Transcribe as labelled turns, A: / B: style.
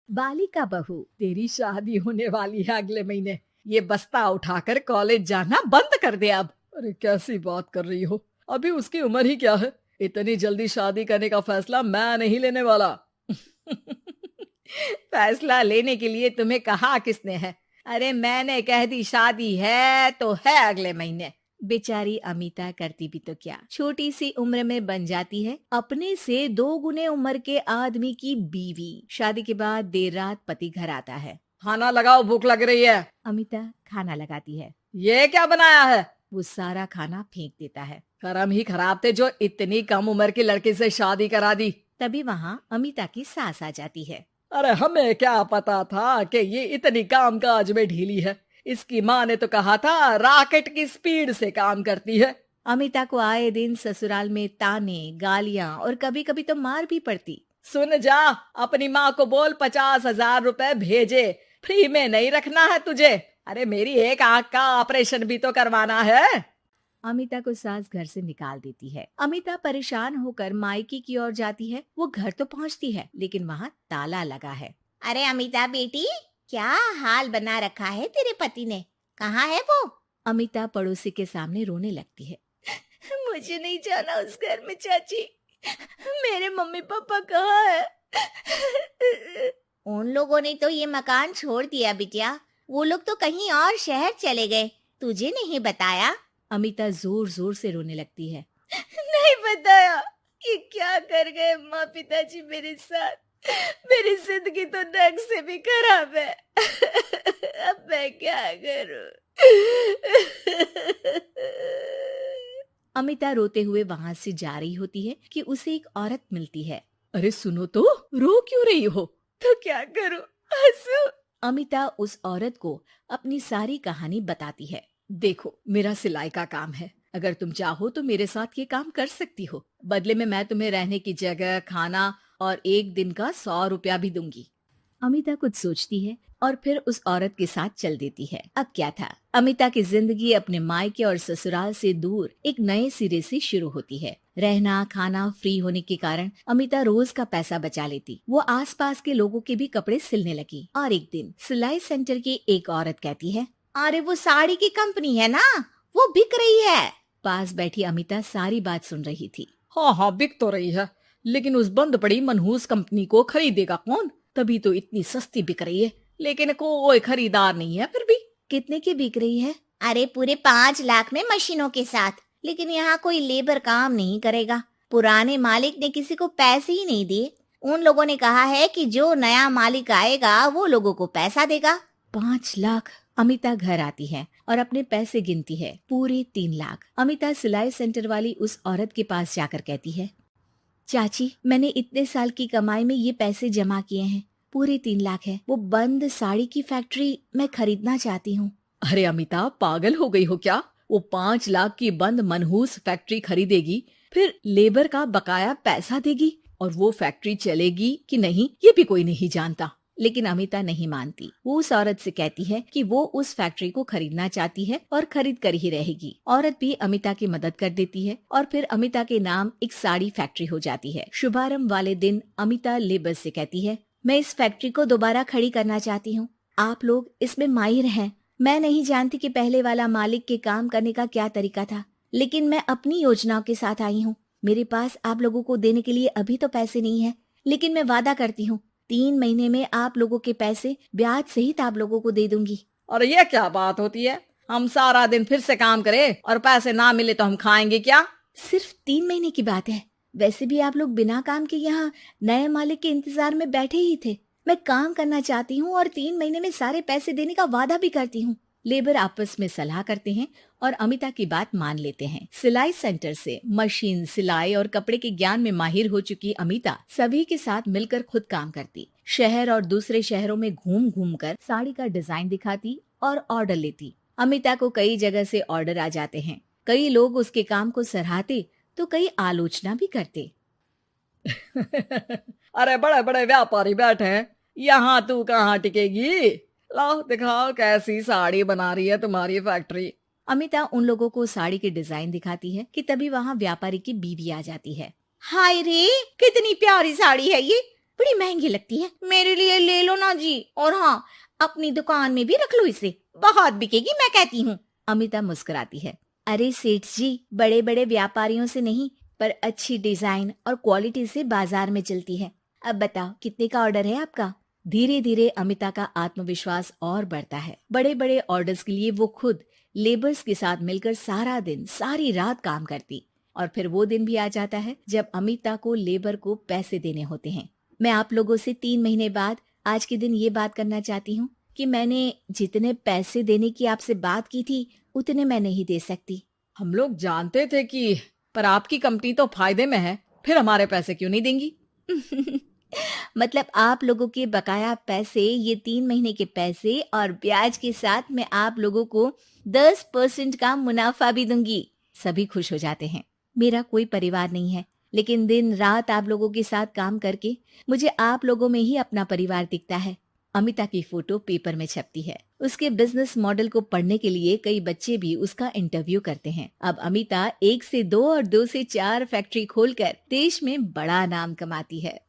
A: बालिका बहू, तेरी शादी होने वाली है अगले महीने। ये बस्ता उठाकर कॉलेज जाना बंद कर दे अब। अरे कैसी बात कर रही हो, अभी उसकी उम्र ही क्या है। इतनी जल्दी शादी करने का फैसला मैं नहीं लेने वाला। फैसला लेने के लिए तुम्हें कहा किसने है? अरे मैंने कह दी शादी है तो है अगले महीने। बेचारी अमिता करती भी तो क्या, छोटी सी उम्र में बन जाती है अपने से 2 गुने उम्र के आदमी की बीवी। शादी के बाद देर रात पति घर आता है। खाना लगाओ, भूख लग रही है। अमिता खाना लगाती है। ये क्या बनाया है? वो सारा खाना फेंक देता है। कर्म ही खराब थे जो इतनी कम उम्र के लड़के से शादी करा दी। तभी वहाँ अमिता की सास आ जाती है। अरे हमें क्या पता था कि ये इतनी कामकाज में ढीली है। इसकी माँ ने तो कहा था रॉकेट की स्पीड से काम करती है। अमिता को आए दिन ससुराल में ताने, गालियां और कभी कभी तो मार भी पड़ती। सुन जा, अपनी माँ को बोल 50,000 रुपए भेजे, फ्री में नहीं रखना है तुझे। अरे मेरी एक आंख का ऑपरेशन भी तो करवाना है। अमिता को सास घर से निकाल देती है। अमिता परेशान होकर मायके की ओर जाती है। वो घर तो पहुंचती है लेकिन वहाँ ताला लगा है।
B: अरे अमिता बेटी, क्या हाल बना रखा है तेरे पति ने? कहाँ है वो?
A: अमिता पड़ोसी के सामने रोने लगती है।
B: मुझे नहीं जाना उस घर में चाची। मेरे मम्मी पापा कहाँ है? उन लोगों ने तो ये मकान छोड़ दिया बिटिया। वो लोग तो कहीं और शहर चले गए। तुझे नहीं बताया?
A: अमिता जोर जोर से रोने लगती है।
B: नहीं बताया? ये क्या कर गए माँ पिताजी मेरे साथ? मेरी जिंदगी तो ढंग से भी खराब है। अब मैं क्या करूं?
A: अमिता रोते हुए वहाँ से जा रही होती है कि उसे एक औरत मिलती है। अरे सुनो तो, रो क्यों रही हो?
B: तो क्या करूं? हंसू?
A: अमिता उस औरत को अपनी सारी कहानी बताती है। देखो, मेरा सिलाई का काम है। अगर तुम चाहो तो मेरे साथ ये काम कर सकती हो। बदले में मैं तुम्हें रहने की जगह, खाना और 1 दिन का 100 रुपया भी दूंगी। अमिता कुछ सोचती है और फिर उस औरत के साथ चल देती है। अब क्या था, अमिता की जिंदगी अपने मायके और ससुराल से दूर एक नए सिरे से शुरू होती है। रहना खाना फ्री होने के कारण अमिता रोज का पैसा बचा लेती। वो आसपास के लोगों के भी कपड़े सिलने लगी। और एक दिन सिलाई सेंटर की एक औरत कहती है,
B: अरे वो साड़ी की कंपनी है ना, वो बिक रही है।
A: पास बैठी अमिता सारी बात सुन रही थी। हाँ हाँ, बिक तो रही है, लेकिन उस बंद पड़ी मनहूस कंपनी को खरीदेगा कौन? तभी तो इतनी सस्ती बिक रही है, लेकिन कोई खरीदार नहीं है। फिर भी कितने की बिक रही है?
B: अरे पूरे 5 लाख में मशीनों के साथ। लेकिन यहाँ कोई लेबर काम नहीं करेगा। पुराने मालिक ने किसी को पैसे ही नहीं दिए। उन लोगों ने कहा है कि जो नया मालिक आएगा वो लोगों को पैसा देगा।
A: 5 लाख। अमिता घर आती है और अपने पैसे गिनती है। पूरे 3 लाख। अमिता सिलाई सेंटर वाली उस औरत के पास जाकर कहती है, चाची, मैंने इतने साल की कमाई में ये पैसे जमा किए हैं। पूरे 3 लाख है। वो बंद साड़ी की फैक्ट्री मैं खरीदना चाहती हूँ। अरे अमिता, पागल हो गई हो क्या? वो 5 लाख की बंद मनहूस फैक्ट्री खरीदेगी, फिर लेबर का बकाया पैसा देगी, और वो फैक्ट्री चलेगी कि नहीं ये भी कोई नहीं जानता। लेकिन अमिता नहीं मानती। वो उस औरत से कहती है कि वो उस फैक्ट्री को खरीदना चाहती है और खरीद कर ही रहेगी। औरत भी अमिता की मदद कर देती है और फिर अमिता के नाम एक साड़ी फैक्ट्री हो जाती है। शुभारंभ वाले दिन अमिता लेबर से कहती है, मैं इस फैक्ट्री को दोबारा खड़ी करना चाहती हूँ। आप लोग इसमें माहिर हैं। मैं नहीं जानती कि पहले वाला मालिक के काम करने का क्या तरीका था, लेकिन मैं अपनी योजनाओं के साथ आई हूँ। मेरे पास आप लोगों को देने के लिए अभी तो पैसे नहीं है, लेकिन मैं वादा करती हूँ 3 महीने में आप लोगों के पैसे ब्याज सहित आप लोगों को दे दूंगी। और ये क्या बात होती है? हम सारा दिन फिर से काम करें और पैसे ना मिले तो हम खाएंगे क्या? सिर्फ 3 महीने की बात है। वैसे भी आप लोग बिना काम के यहाँ नए मालिक के इंतजार में बैठे ही थे। मैं काम करना चाहती हूँ और 3 महीने में सारे पैसे देने का वादा भी करती हूँ। लेबर आपस में सलाह करते हैं और अमिता की बात मान लेते हैं। सिलाई सेंटर से मशीन, सिलाई और कपड़े के ज्ञान में माहिर हो चुकी अमिता सभी के साथ मिलकर खुद काम करती। शहर और दूसरे शहरों में घूम घूम कर साड़ी का डिजाइन दिखाती और ऑर्डर लेती। अमिता को कई जगह से ऑर्डर आ जाते हैं। कई लोग उसके काम को सराहते तो कई आलोचना भी करते। अरे बड़े बड़े व्यापारी बैठे हैं, यहाँ तू कहाँ टिकेगी? लाओ दिखाओ कैसी साड़ी बना रही है तुम्हारी फैक्ट्री। अमिता उन लोगों को साड़ी के डिजाइन दिखाती है कि तभी वहाँ व्यापारी की बीवी आ जाती है।
B: हाय रे, कितनी प्यारी साड़ी है ये।
A: बड़ी महंगी लगती है।
B: मेरे लिए ले लो ना जी, और हाँ, अपनी दुकान में भी रख लो इसे, बहुत बिकेगी मैं कहती हूँ।
A: अमिता मुस्कुराती है। अरे सेठ जी, बड़े बड़े व्यापारियों से नहीं, पर अच्छी डिजाइन और क्वालिटी से बाजार में चलती है। अब बताओ कितने का ऑर्डर है आपका? धीरे धीरे अमिता का आत्मविश्वास और बढ़ता है। बड़े बड़े ऑर्डर्स के लिए वो खुद लेबर्स के साथ मिलकर सारा दिन सारी रात काम करती, और फिर वो दिन भी आ जाता है जब अमिता को लेबर को पैसे देने होते हैं। मैं आप लोगों से 3 महीने बाद आज के दिन ये बात करना चाहती हूँ कि मैंने जितने पैसे देने की आपसे बात की थी उतने मैं नहीं दे सकती।
C: हम लोग जानते थे कि, पर आपकी कंपनी तो फायदे में है, फिर हमारे पैसे क्यों नहीं देंगी?
A: मतलब आप लोगों के बकाया पैसे, ये 3 महीने के पैसे और ब्याज के साथ मैं आप लोगों को 10% का मुनाफा भी दूंगी। सभी खुश हो जाते हैं। मेरा कोई परिवार नहीं है, लेकिन दिन रात आप लोगों के साथ काम करके मुझे आप लोगों में ही अपना परिवार दिखता है। अमिता की फोटो पेपर में छपती है। उसके बिजनेस मॉडल को पढ़ने के लिए कई बच्चे भी उसका इंटरव्यू करते हैं। अब अमिता 1 से 2 और 2 से 4 फैक्ट्री खोलकर देश में बड़ा नाम कमाती है।